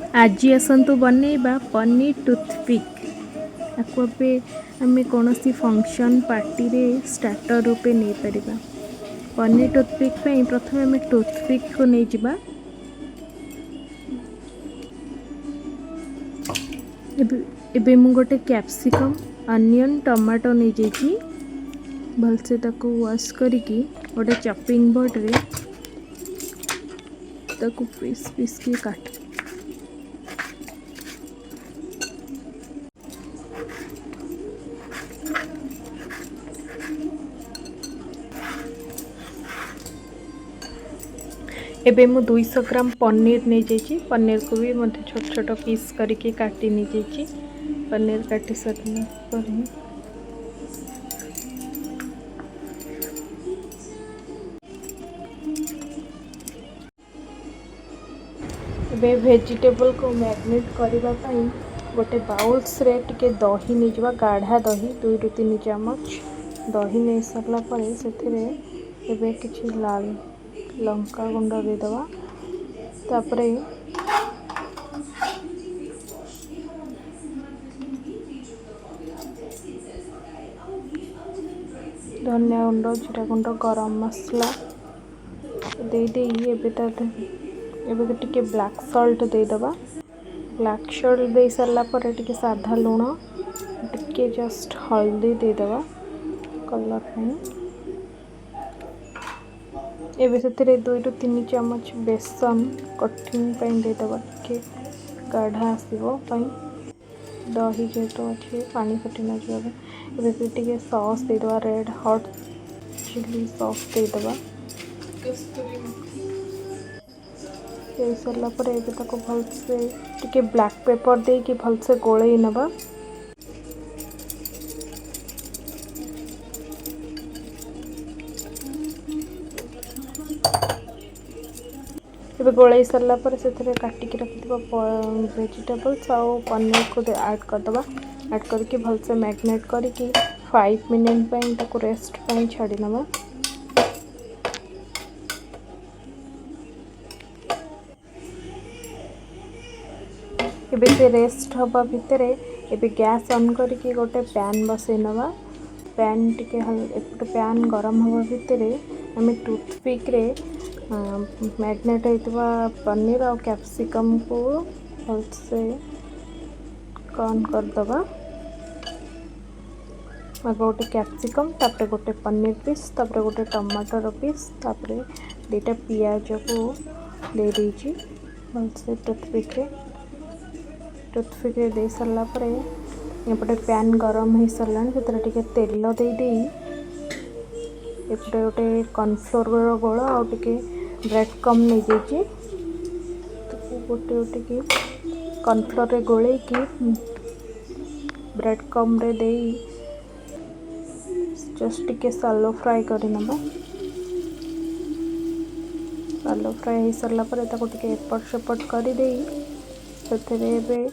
आज आसतु बनैबा पनीर टूथपिक। आपको आम कौन फंक्शन पार्टी रे स्टार्टर रूपे नहीं परिबा। पनीर टूथपिक प्रथम आम टूथपिक को नहीं जिबा। एबे मु गोटे कैप्सिकम अनियन टमाटो नहीं जाइए भलसे ताको वॉश करिकी गोटे चॉपिंग बोर्ड रे ताको पीस पीस की काट। एबे मु 200 ग्राम पनीर नहीं जाइए। पनीर को भी मत छोट छोट पीस करके काटी नहीं जाइए। पनीर काटी सारा पर एबे वेजिटेबल को मैरिनेट करबा पई गोटे बाउल्स रे टिके दही नहीं जवा। गाढ़ा दही 2 ରୁ 3 चामच दही नहीं सरला परे सेथिरे एबे किछि लाल लंका गुंड दे दवा। तापरे धनिया गुंड जीरा गुंड गरम मसला दे दे एबे टिके ब्लैक सॉल्ट दे दवा। ब्लैक सॉल्ट दे सरला परे टिके साधा लूण टिके जस्ट हल्दी दे दवा कलर पे। एबे से 2 ରୁ 3 चामच बेसन कठिन दे दवा टिके गाढ़ा आसो दही जेहेतु अच्छे पानी फटी न जाए। टिके सॉस दे दवा रेड हॉट चिली सॉस दे दवा। दे सरला पर एबे ताको भलसे टिके ब्लैक पेपर दे कि भलसे गोले नबा। एबे गोलाई सरला पर से काटिक रखिथिबा वेजिटेबल्स और पनीर को ऐड कर दबा। ऐड करके भलसे मैरिनेट करके 5 मिनट पे ताको रेस्ट पे छाड़ी नबा। एबे से रेस्ट हवा भितर एबे गैस ऑन करके गोटे पैन बसई नबा। पैन टिके पैन गरम हवा भितर आम टूथपिक रे मैरिनेट होता पनीर और कैप्सिकम को भलसे कौन कर दबा। आगे गोटे कैप्सिकम तापर गोटे पनीर पीस तापर गोटे टमाटर पीस तापर 2टा पियाज को दे दीची भलसे टूथपिक रे दे सरला परे एपटे पैन गरम हो सरला टिके तेल दे दे एपटे गोटे कॉर्नफ्लोर गोला और टिके ब्रेड कम नहीं जाइए तो गोटे गोटे की कॉर्नफ्लोर रे गोले की ब्रेड कम रे दे जस्ट टिके सालो फ्राई करी नबा। सालो फ्राई हो सरला पर ताको टिके एपट सेपट करी दे सेथरे एबे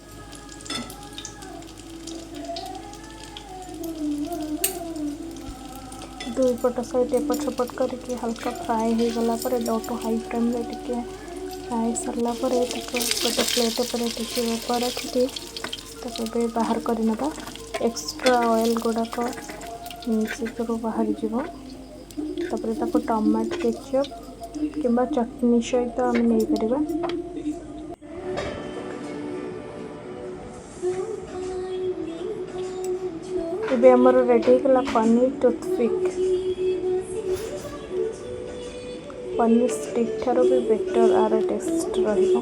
दुई पट सहित एपट सेपट करके हल्का फ्राए हो गला पर लो टू हाई फ्लेम रे टिके फ्राए सरला पर गोटे प्लेट पर टिके ऊपर रखिके ताको बाहर कर नबा। एक्स्ट्रा ऑयल गुड़ाक से बाहर जीव तापर ताको टमाटो केचप किंबा चटनी सहित आम नहीं परिबा। एबे हमर रेडी कला पनीर टूथपिक। पनीर स्टिक ठारो भी बेटर आर टेस्ट रहिबो।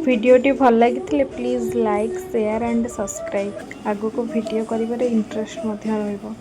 वीडियोटी भल लगी please like share and subscribe. आगो को वीडियो करिबारे इंटरेस्ट मध्य रहिबो।